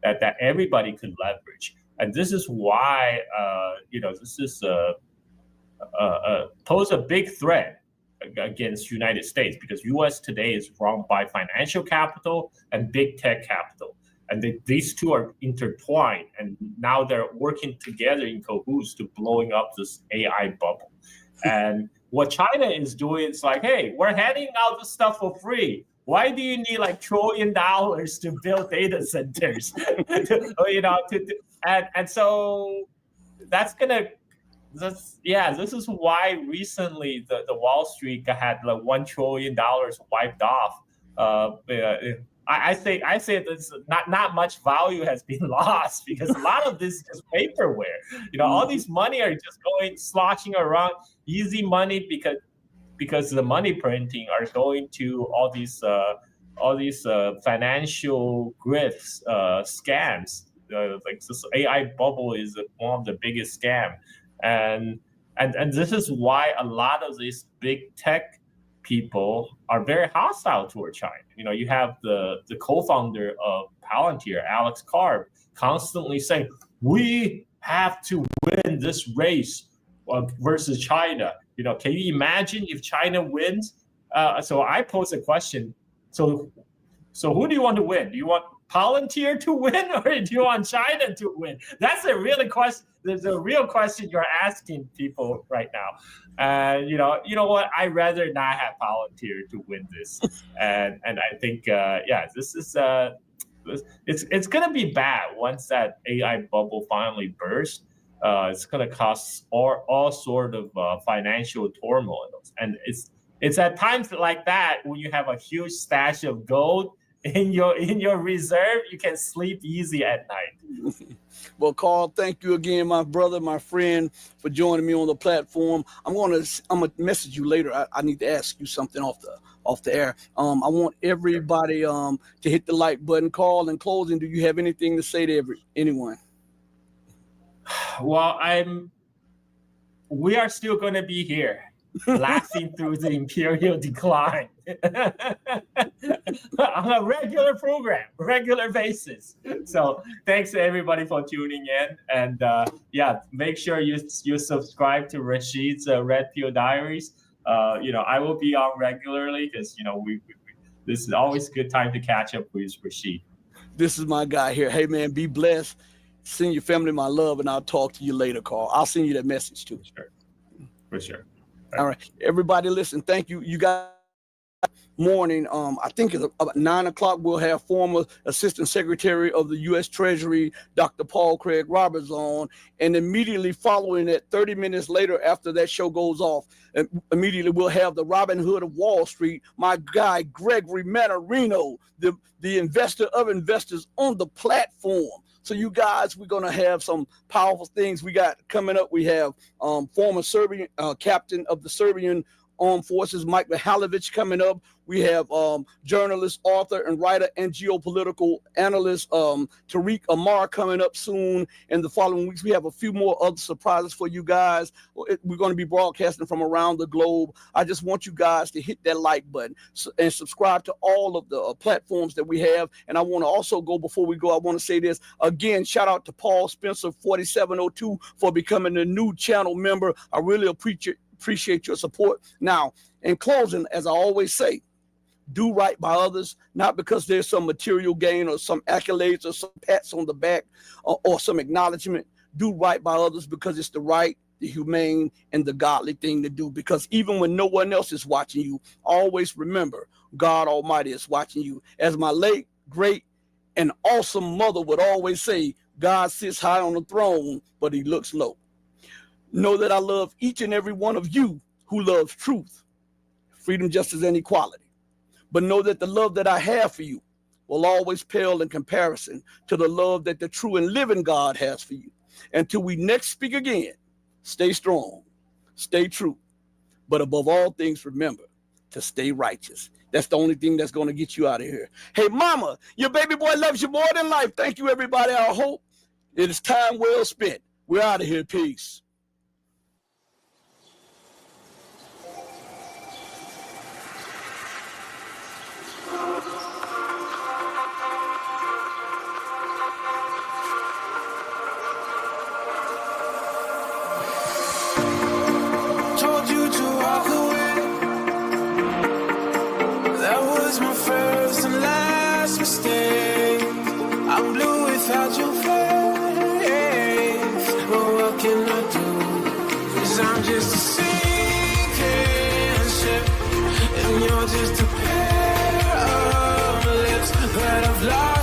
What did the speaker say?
that everybody could leverage. And this is why, this is pose a big threat against United States, because U.S. today is run by financial capital and big tech capital. And these two are intertwined, and now they're working together in cahoots to blowing up this AI bubble. And what China is doing is like, hey, we're handing out this stuff for free. Why do you need like $1 trillion to build data centers? And so this is why recently the Wall Street had like $1 trillion wiped off. I say this, not much value has been lost, because a lot of this is just vaporware. All these money are just going sloshing around, easy money, because the money printing are going to all these financial grifts, scams. Like this AI bubble is one of the biggest scam, and this is why a lot of these big tech people are very hostile toward China. You have the co-founder of Palantir, Alex Karp, constantly saying, we have to win this race versus China. Can you imagine if China wins? So I pose a question. So who do you want to win? Do you want Palantir to win, or do you want China to win? That's a real question. There's a real question you're asking people right now. And you know what? I'd rather not have Palantir to win this. And I think this is it's gonna be bad once that AI bubble finally bursts. It's gonna cause all sort of financial turmoil, and it's at times like that when you have a huge stash of gold in your reserve, you can sleep easy at night. Well, Carl, thank you again, my brother, my friend, for joining me on the platform. I'm gonna message you later. I need to ask you something off the air. I want everybody to hit the like button. Carl, in closing, do you have anything to say to anyone? Well, we are still going to be here, lasting through the imperial decline on a regular basis. So thanks to everybody for tuning in, and make sure you subscribe to Rashid's Red Pill Diaries. I will be on regularly, because this is always a good time to catch up with Rashid. This is my guy here. Hey man, be blessed. Send your family my love, and I'll talk to you later, Carl. I'll send you that message too. For sure. All right, everybody, listen. Thank you. You guys. Morning, I think it's about 9 o'clock. We'll have former Assistant Secretary of the U.S. Treasury, Dr. Paul Craig Roberts, on, and immediately following that, 30 minutes later, after that show goes off, immediately we'll have the Robin Hood of Wall Street, my guy Gregory Manarino, the investor of investors, on the platform. So you guys, we're going to have some powerful things we got coming up. We have former Serbian captain of the Serbian Armed Forces, Mike Mihalovic, coming up. We have journalist, author, and writer and geopolitical analyst Tariq Amar coming up soon. In the following weeks, we have a few more other surprises for you guys. We're going to be broadcasting from around the globe. I just want you guys to hit that like button and subscribe to all of the platforms that we have. And I want to also go, before we go, I want to say this again. Shout out to Paul Spencer 4702 for becoming a new channel member. I really appreciate your support. Now, in closing, as I always say, do right by others, not because there's some material gain or some accolades or some pats on the back or some acknowledgement. Do right by others because it's the right, the humane, and the godly thing to do. Because even when no one else is watching you, always remember God Almighty is watching you. As my late, great, and awesome mother would always say, God sits high on the throne, but he looks low. Know that I love each and every one of you who loves truth, freedom, justice, and equality. But know that the love that I have for you will always pale in comparison to the love that the true and living God has for you. Until we next speak again, stay strong, stay true, but above all things, remember to stay righteous. That's the only thing that's going to get you out of here. Hey, mama, your baby boy loves you more than life. Thank you, everybody. I hope it is time well spent. We're out of here. Peace. was my first and last mistake. I'm blue without your face. But what can I do? 'Cause I'm just a sinking ship, and you're just a pair of lips that I've lost.